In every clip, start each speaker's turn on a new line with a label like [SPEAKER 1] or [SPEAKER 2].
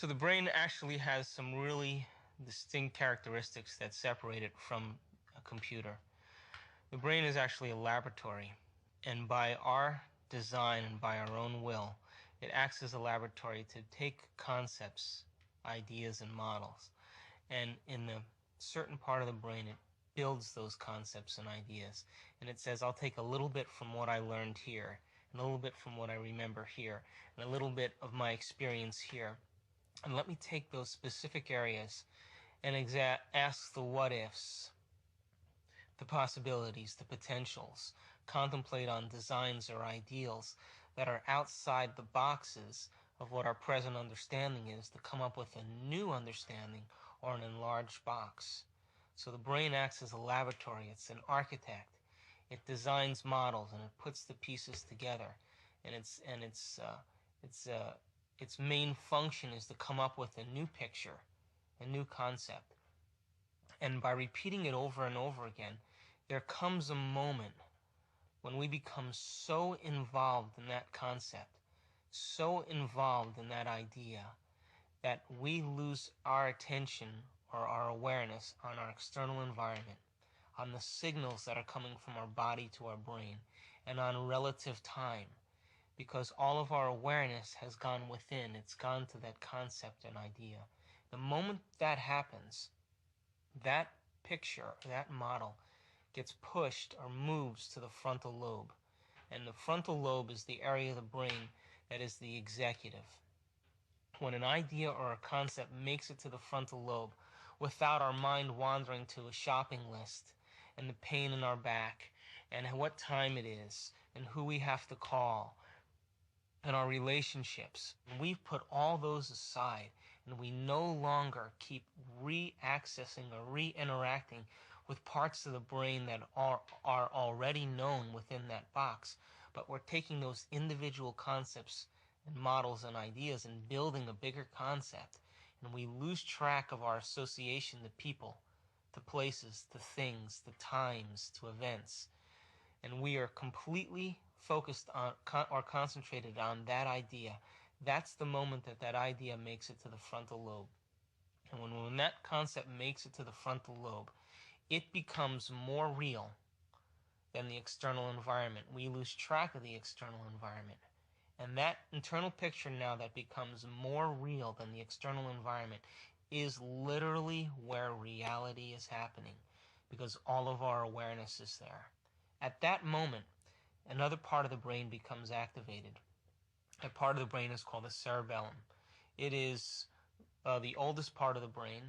[SPEAKER 1] So the brain actually has some really distinct characteristics that separate it from a computer. The brain is actually a laboratory, and by our design and by our own will, it acts as a laboratory to take concepts, ideas, and models, and in a certain part of the brain it builds those concepts and ideas, and it says, I'll take a little bit from what I learned here, and a little bit from what I remember here, and a little bit of my experience here, and let me take those specific areas and ask the what ifs, the possibilities, the potentials, contemplate on designs or ideals that are outside the boxes of what our present understanding is, to come up with a new understanding or an enlarged box. So the brain acts as a laboratory. It's an architect. It designs models and it puts the pieces together, and its main function is to come up with a new picture, a new concept. And by repeating it over and over again, there comes a moment when we become so involved in that concept, so involved in that idea, that we lose our attention or our awareness on our external environment, on the signals that are coming from our body to our brain, and on relative time, because all of our awareness has gone within. It's gone to that concept and idea. The moment that happens, that picture, that model, gets pushed or moves to the frontal lobe. And the frontal lobe is the area of the brain that is the executive. When an idea or a concept makes it to the frontal lobe without our mind wandering to a shopping list and the pain in our back and what time it is and who we have to call and our relationships, we've put all those aside, and we no longer keep re-accessing or re-interacting with parts of the brain that are already known within that box, but we're taking those individual concepts and models and ideas and building a bigger concept, and we lose track of our association to people, to places, to things, to times, to events, and we are completely focused on or concentrated on that idea. That's the moment that that idea makes it to the frontal lobe. And when that concept makes it to the frontal lobe, it becomes more real than the external environment. We lose track of the external environment. And that internal picture now that becomes more real than the external environment is literally where reality is happening, because all of our awareness is there. At that moment, another part of the brain becomes activated. That part of the brain is called the cerebellum. It is the oldest part of the brain.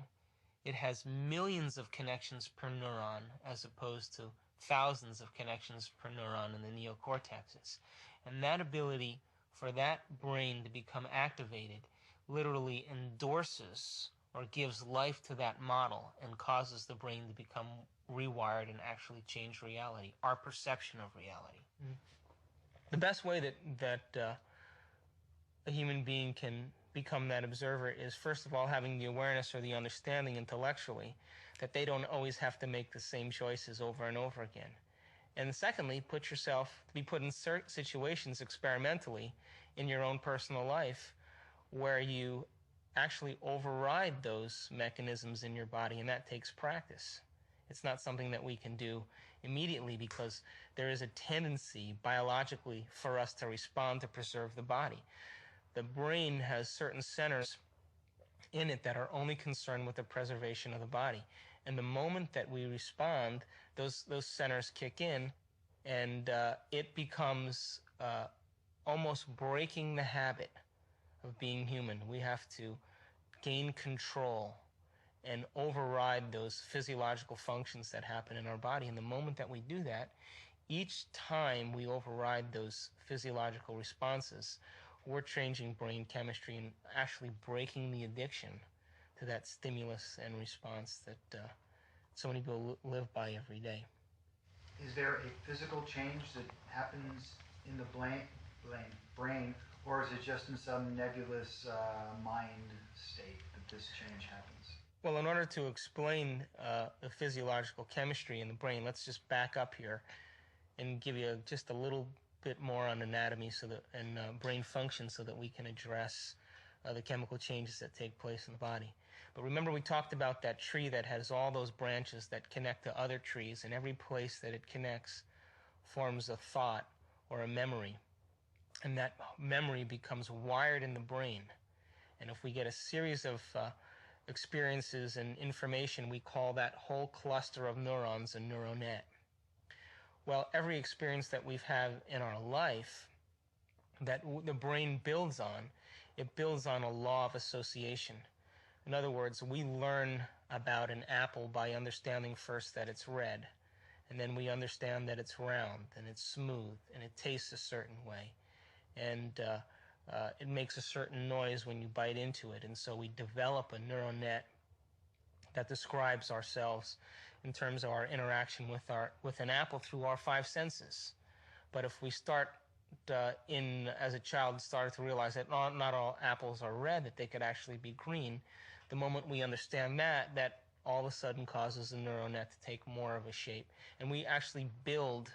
[SPEAKER 1] It has millions of connections per neuron as opposed to thousands of connections per neuron in the neocortexes. And that ability for that brain to become activated literally endorses or gives life to that model and causes the brain to become rewired and actually change reality, our perception of reality. Mm. The best way that a human being can become that observer is, first of all, having the awareness or the understanding intellectually that they don't always have to make the same choices over and over again. And secondly, put yourself to be put in certain situations experimentally in your own personal life where you actually override those mechanisms in your body, and that takes practice. It's not something that we can do immediately because there is a tendency biologically for us to respond to preserve the body. The brain has certain centers in it that are only concerned with the preservation of the body. And the moment that we respond, those centers kick in, and it becomes almost breaking the habit of being human. We have to gain control and override those physiological functions that happen in our body. And the moment that we do that, each time we override those physiological responses, we're changing brain chemistry and actually breaking the addiction to that stimulus and response that so many people live by every day.
[SPEAKER 2] Is there a physical change that happens in the brain, or is it just in some nebulous mind state that this change happens?
[SPEAKER 1] Well, in order to explain the physiological chemistry in the brain, let's just back up here and give you just a little bit more on anatomy and brain function so that we can address the chemical changes that take place in the body. But remember, we talked about that tree that has all those branches that connect to other trees, and every place that it connects forms a thought or a memory. And that memory becomes wired in the brain. And if we get a series of experiences and information, we call that whole cluster of neurons a neural net. Well, every experience that we've had in our life that the brain builds on, it builds on a law of association. In other words, we learn about an apple by understanding first that it's red, and then we understand that it's round and it's smooth and it tastes a certain way, and it makes a certain noise when you bite into it, and so we develop a neural net that describes ourselves in terms of our interaction with an apple through our five senses. But if we start as a child, started to realize that not all apples are red, that they could actually be green, the moment we understand that all of a sudden causes the neural net to take more of a shape. And we actually build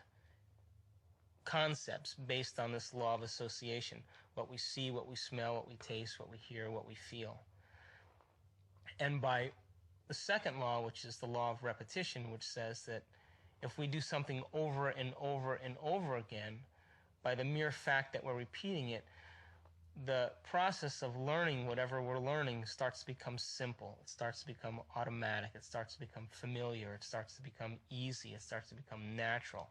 [SPEAKER 1] concepts based on this law of association. What we see, what we smell, what we taste, what we hear, what we feel. And by the second law, which is the law of repetition, which says that if we do something over and over and over again, by the mere fact that we're repeating it, the process of learning whatever we're learning starts to become simple. It starts to become automatic. It starts to become familiar. It starts to become easy. It starts to become natural.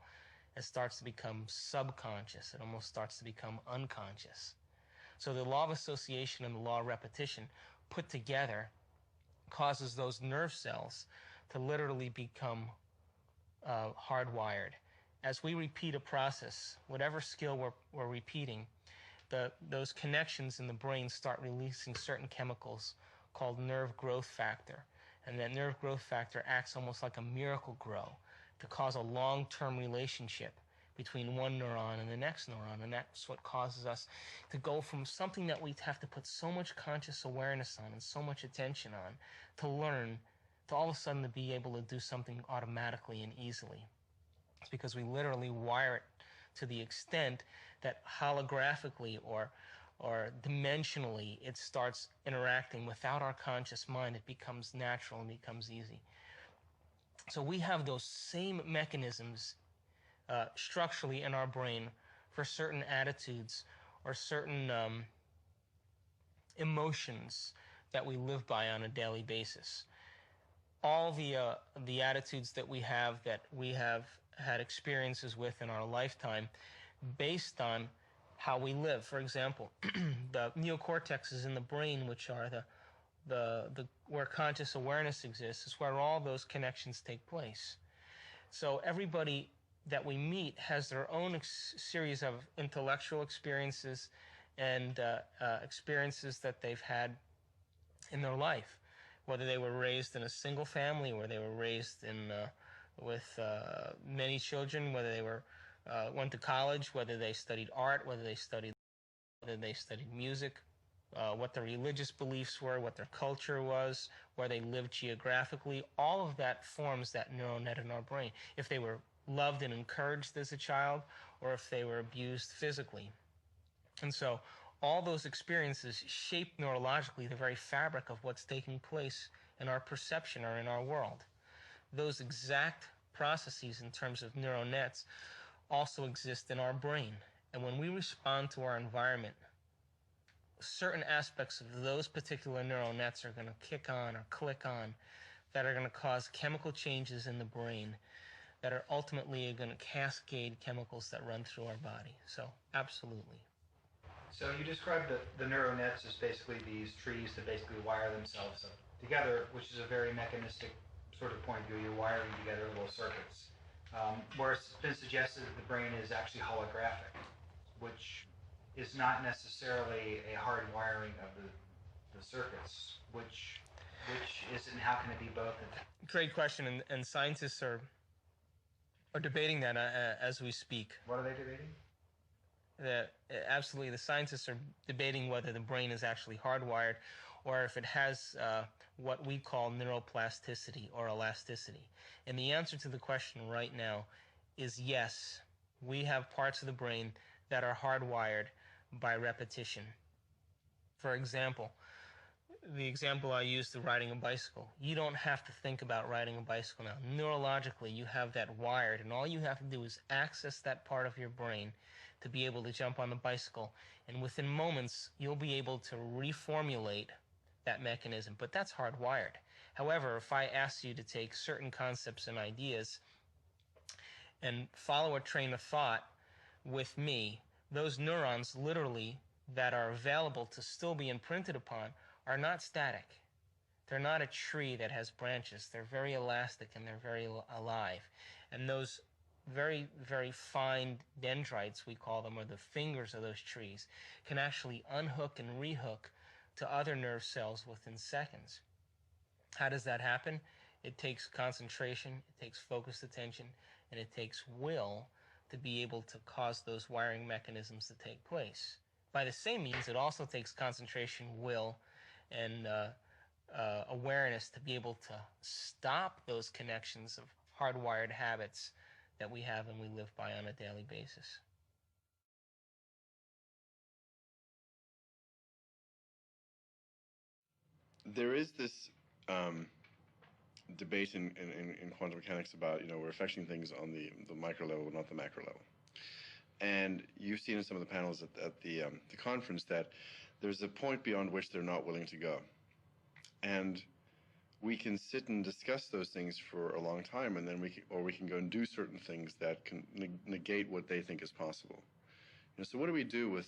[SPEAKER 1] It starts to become subconscious. It almost starts to become unconscious. So the law of association and the law of repetition put together causes those nerve cells to literally become hardwired. As we repeat a process, whatever skill we're repeating, those connections in the brain start releasing certain chemicals called nerve growth factor. And that nerve growth factor acts almost like a miracle grow to cause a long-term relationship between one neuron and the next neuron. And that's what causes us to go from something that we have to put so much conscious awareness on and so much attention on to learn, to all of a sudden to be able to do something automatically and easily. It's because we literally wire it to the extent that holographically or dimensionally it starts interacting without our conscious mind. It becomes natural and becomes easy. So we have those same mechanisms structurally in our brain for certain attitudes or certain emotions that we live by on a daily basis. All the attitudes that we have had experiences with in our lifetime based on how we live. For example, the neocortexes in the brain, which are where conscious awareness exists, is where all those connections take place. So everybody that we meet has their own series of intellectual experiences and experiences that they've had in their life, whether they were raised in a single family, whether they were raised with many children, whether they went to college, whether they studied art, whether they studied music, what their religious beliefs were, what their culture was, where they lived geographically. All of that forms that neural net in our brain. If they were loved and encouraged as a child, or if they were abused physically. And so all those experiences shape neurologically the very fabric of what's taking place in our perception or in our world. Those exact processes in terms of neural nets also exist in our brain. And when we respond to our environment, certain aspects of those particular neural nets are going to kick on or click on that are going to cause chemical changes in the brain that are ultimately going to cascade chemicals that run through our body. So, absolutely.
[SPEAKER 2] So you described the neural nets as basically these trees that basically wire themselves up together, which is a very mechanistic sort of point of view. You're wiring together little circuits. Whereas it's been suggested that the brain is actually holographic, which is not necessarily a hard wiring of the circuits. Which is it, and how can it be both?
[SPEAKER 1] Great question, and scientists are debating that as we speak.
[SPEAKER 2] What are they debating?
[SPEAKER 1] Absolutely, the scientists are debating whether the brain is actually hardwired or if it has what we call neuroplasticity or elasticity. And the answer to the question right now is yes. We have parts of the brain that are hardwired by repetition. For example, the example I used to riding a bicycle. You don't have to think about riding a bicycle now. Neurologically, you have that wired, and all you have to do is access that part of your brain to be able to jump on the bicycle. And within moments, you'll be able to reformulate that mechanism. But that's hardwired. However, if I ask you to take certain concepts and ideas and follow a train of thought with me, those neurons literally that are available to still be imprinted upon are not static. They're not a tree that has branches. They're very elastic and they're very alive. And those very, very fine dendrites, we call them, or the fingers of those trees, can actually unhook and rehook to other nerve cells within seconds. How does that happen? It takes concentration, it takes focused attention, and it takes will to be able to cause those wiring mechanisms to take place. By the same means, it also takes concentration, will, and awareness to be able to stop those connections of hardwired habits that we have and we live by on a daily basis.
[SPEAKER 3] There is this debate in quantum mechanics about, we're affecting things on the micro level, not the macro level. And you've seen in some of the panels at the conference that there's a point beyond which they're not willing to go. And we can sit and discuss those things for a long time, and then we can go and do certain things that can negate what they think is possible. So what do we do with,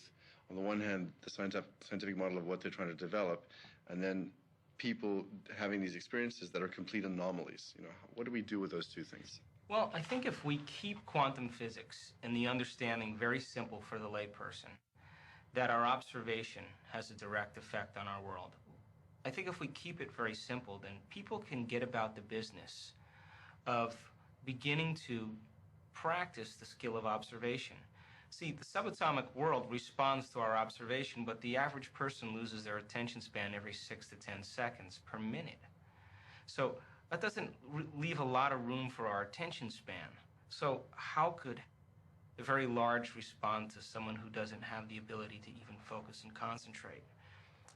[SPEAKER 3] on the one hand, the scientific model of what they're trying to develop, and then people having these experiences that are complete anomalies? What do we do with those two things?
[SPEAKER 1] Well, I think if we keep quantum physics and the understanding very simple for the layperson, that our observation has a direct effect on our world, I think if we keep it very simple, then people can get about the business of beginning to practice the skill of observation. See, the subatomic world responds to our observation, but the average person loses their attention span every 6 to 10 seconds per minute. So that doesn't leave a lot of room for our attention span. So how could the very large respond to someone who doesn't have the ability to even focus and concentrate?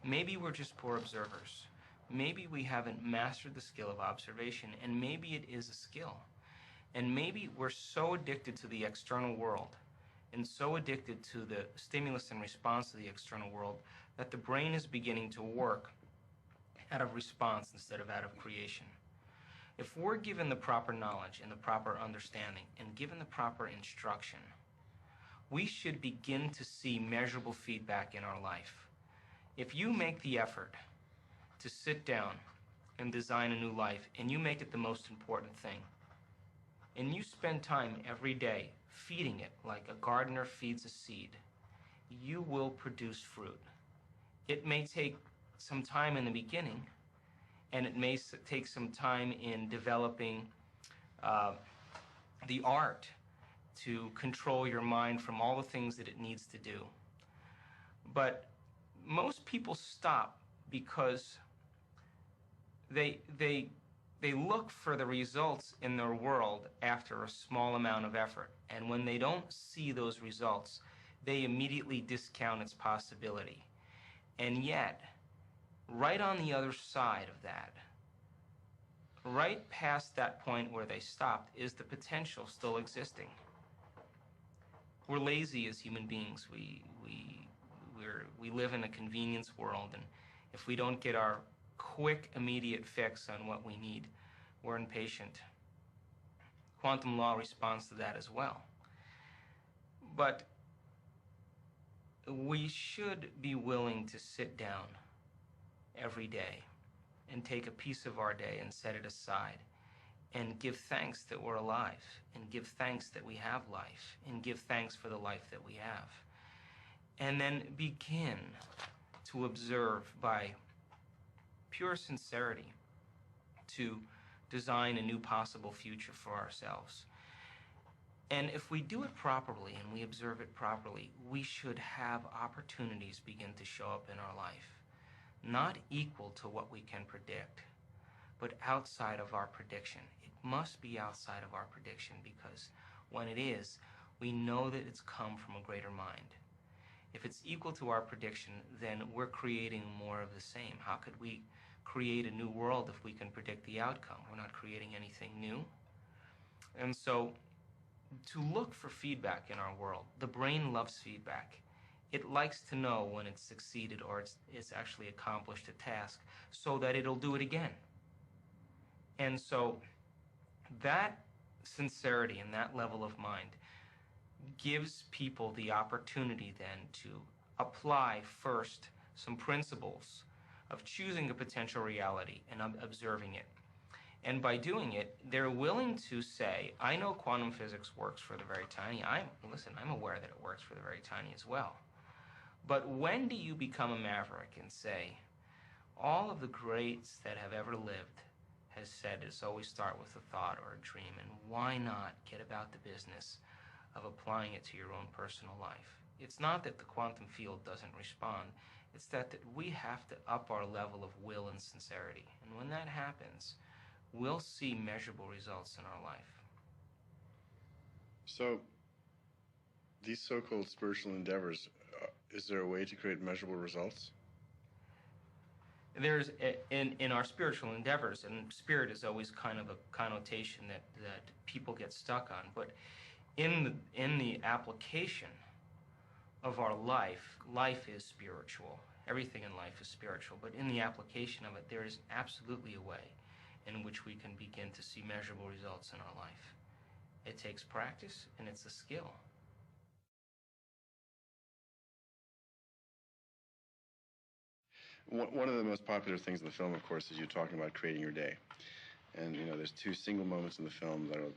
[SPEAKER 1] Maybe we're just poor observers. Maybe we haven't mastered the skill of observation, and maybe it is a skill. And maybe we're so addicted to the external world and so addicted to the stimulus and response to the external world that the brain is beginning to work out of response instead of out of creation. If we're given the proper knowledge and the proper understanding and given the proper instruction, we should begin to see measurable feedback in our life. If you make the effort to sit down and design a new life, and you make it the most important thing, and you spend time every day feeding it like a gardener feeds a seed, you will produce fruit. It may take some time in the beginning, and it may take some time in developing the art to control your mind from all the things that it needs to do. But most people stop because they look for the results in their world after a small amount of effort. And when they don't see those results, they immediately discount its possibility. And yet, right on the other side of that, right past that point where they stopped, is the potential still existing. We're lazy as human beings. We live in a convenience world, and if we don't get our quick, immediate fix on what we need, we're impatient. Quantum law responds to that as well. But we should be willing to sit down every day and take a piece of our day and set it aside and give thanks that we're alive, and give thanks that we have life, and give thanks for the life that we have. And then begin to observe by pure sincerity to design a new possible future for ourselves. And if we do it properly and we observe it properly, we should have opportunities begin to show up in our life, not equal to what we can predict, but outside of our prediction. It must be outside of our prediction, because when it is, we know that it's come from a greater mind. If it's equal to our prediction, then we're creating more of the same. How could we create a new world if we can predict the outcome? We're not creating anything new. And so, to look for feedback in our world, the brain loves feedback. It likes to know when it's succeeded or it's actually accomplished a task so that it'll do it again. And so, that sincerity and that level of mind gives people the opportunity then to apply first some principles of choosing a potential reality and observing it. And by doing it, they're willing to say, I know quantum physics works for the very tiny. I'm aware that it works for the very tiny as well. But when do you become a maverick and say, all of the greats that have ever lived has said it's always start with a thought or a dream, and why not get about the business of applying it to your own personal life? It's not that the quantum field doesn't respond. It's that we have to up our level of will and sincerity. And when that happens, we'll see measurable results in our life.
[SPEAKER 3] So, these so-called spiritual endeavors, is there a way to create measurable results?
[SPEAKER 1] There's in our spiritual endeavors, and spirit is always kind of a connotation that people get stuck on, but in the application of our life is spiritual. Everything in life is spiritual, but in the application of it, there is absolutely a way in which we can begin to see measurable results in our life. It takes practice, and it's a skill.
[SPEAKER 3] One of the most popular things in the film, of course, is you talking about creating your day. And, there's two single moments in the film that are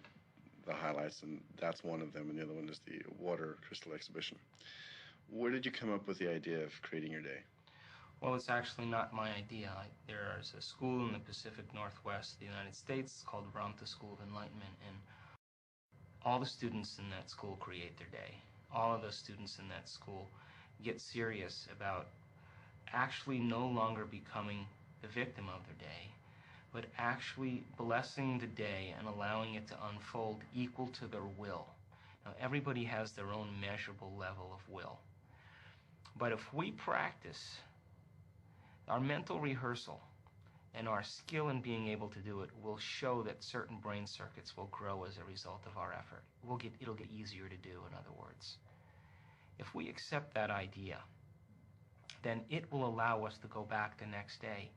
[SPEAKER 3] the highlights, and that's one of them, and the other one is the water crystal exhibition. Where did you come up with the idea of creating your day?
[SPEAKER 1] Well, it's actually not my idea. There's a school in the Pacific Northwest of the United States called Ramtha School of Enlightenment, and all the students in that school create their day. All of the students in that school get serious about actually no longer becoming the victim of their day, but actually blessing the day and allowing it to unfold equal to their will. Now, everybody has their own measurable level of will. But if we practice our mental rehearsal and our skill in being able to do it will show that certain brain circuits will grow as a result of our effort. It'll get easier to do, in other words. If we accept that idea, then it will allow us to go back the next day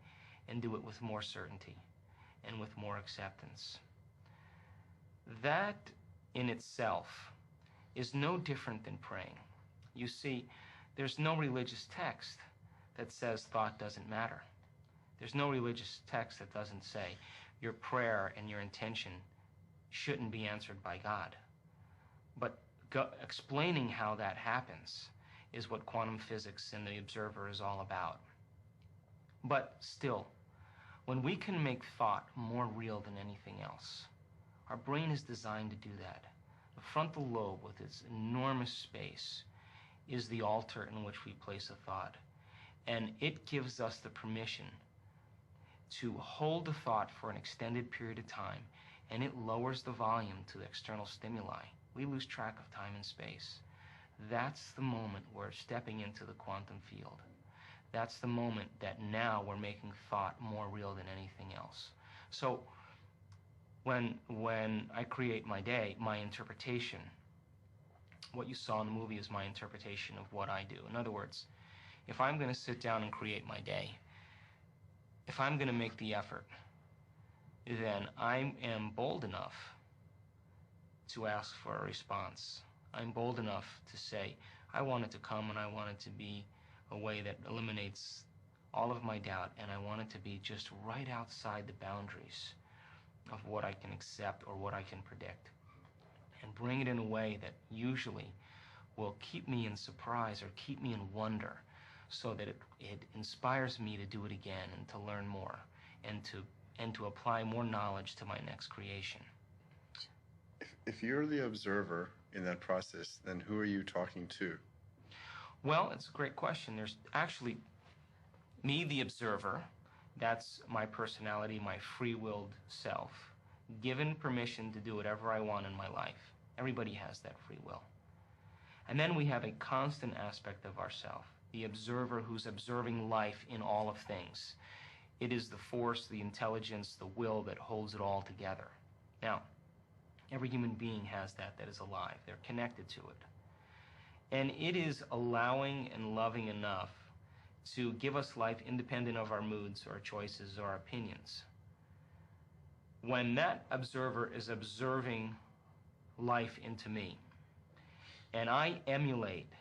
[SPEAKER 1] and do it with more certainty and with more acceptance. That in itself is no different than praying. You see, there's no religious text that says thought doesn't matter. There's no religious text that doesn't say your prayer and your intention shouldn't be answered by God. But explaining how that happens is what quantum physics and the observer is all about. But still, when we can make thought more real than anything else, our brain is designed to do that. The frontal lobe, with its enormous space, is the altar in which we place a thought. And it gives us the permission to hold the thought for an extended period of time, and it lowers the volume to the external stimuli. We lose track of time and space. That's the moment we're stepping into the quantum field. That's the moment that now we're making thought more real than anything else. So when I create my day, my interpretation, what you saw in the movie is my interpretation of what I do. In other words, if I'm going to sit down and create my day, if I'm going to make the effort, then I am bold enough to ask for a response. I'm bold enough to say, I want it to come, and I want it to be a way that eliminates all of my doubt, and I want it to be just right outside the boundaries of what I can accept or what I can predict, and bring it in a way that usually will keep me in surprise or keep me in wonder, so that it inspires me to do it again and to learn more and to apply more knowledge to my next creation.
[SPEAKER 3] If you're the observer in that process, then who are you talking to?
[SPEAKER 1] Well, it's a great question. There's actually me, the observer. That's my personality, my free-willed self, given permission to do whatever I want in my life. Everybody has that free will. And then we have a constant aspect of ourself, the observer who's observing life in all of things. It is the force, the intelligence, the will that holds it all together. Now, every human being has that is alive. They're connected to it. And it is allowing and loving enough to give us life independent of our moods or choices or opinions. When that observer is observing life into me, and I emulate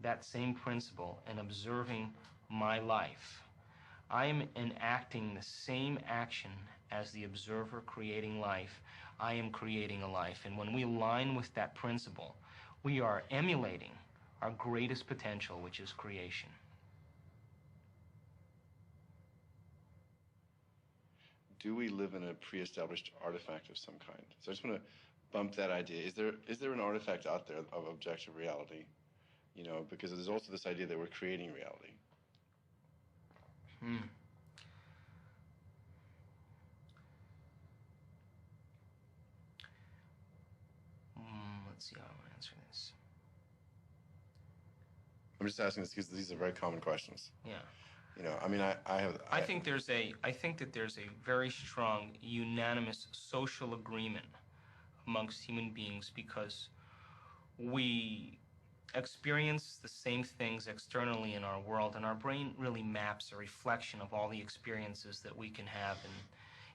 [SPEAKER 1] that same principle in observing my life, I am enacting the same action as the observer creating life. I am creating a life. And when we align with that principle, we are emulating our greatest potential, which is creation.
[SPEAKER 3] Do we live in a pre-established artifact of some kind? So I just want to bump that idea. Is there an artifact out there of objective reality? You know, because there's also this idea that we're creating reality.
[SPEAKER 1] Let's see how I want to answer this.
[SPEAKER 3] I'm just asking this because these are very common questions.
[SPEAKER 1] Yeah.
[SPEAKER 3] You know, I mean, I
[SPEAKER 1] think that there's a very strong, unanimous social agreement amongst human beings because we experience the same things externally in our world, and our brain really maps a reflection of all the experiences that we can have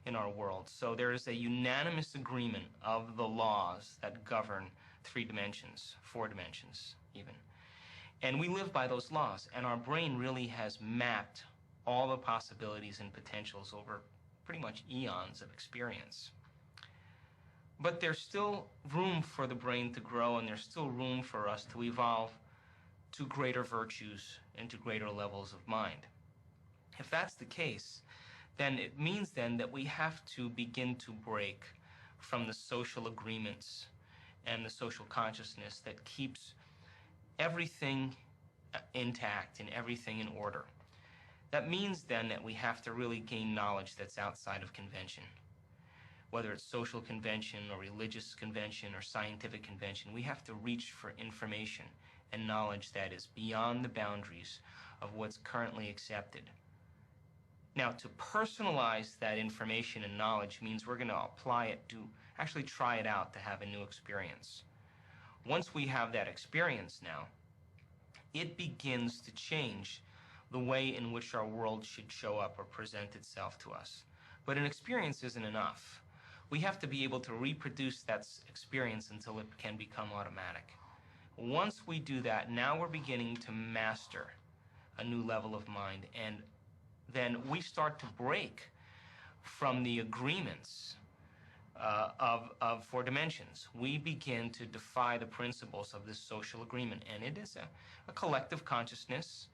[SPEAKER 1] in our world. So there is a unanimous agreement of the laws that govern 3 dimensions, 4 dimensions even. And we live by those laws, and our brain really has mapped all the possibilities and potentials over pretty much eons of experience. But there's still room for the brain to grow, and there's still room for us to evolve to greater virtues and to greater levels of mind. If that's the case, then it means then that we have to begin to break from the social agreements and the social consciousness that keeps everything intact and everything in order. That means then that we have to really gain knowledge that's outside of convention. Whether it's social convention or religious convention or scientific convention, we have to reach for information and knowledge that is beyond the boundaries of what's currently accepted. Now, to personalize that information and knowledge means we're going to apply it to actually try it out to have a new experience. Once we have that experience now, it begins to change the way in which our world should show up or present itself to us. But an experience isn't enough. We have to be able to reproduce that experience until it can become automatic. Once we do that, now we're beginning to master a new level of mind, and then we start to break from the agreements of 4 dimensions. We begin to defy the principles of this social agreement, and it is a collective consciousness,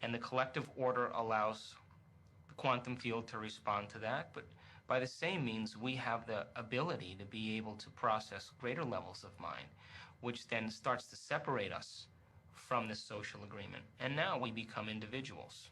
[SPEAKER 1] and the collective order allows the quantum field to respond to that, but by the same means, we have the ability to be able to process greater levels of mind, which then starts to separate us from this social agreement. And now we become individuals.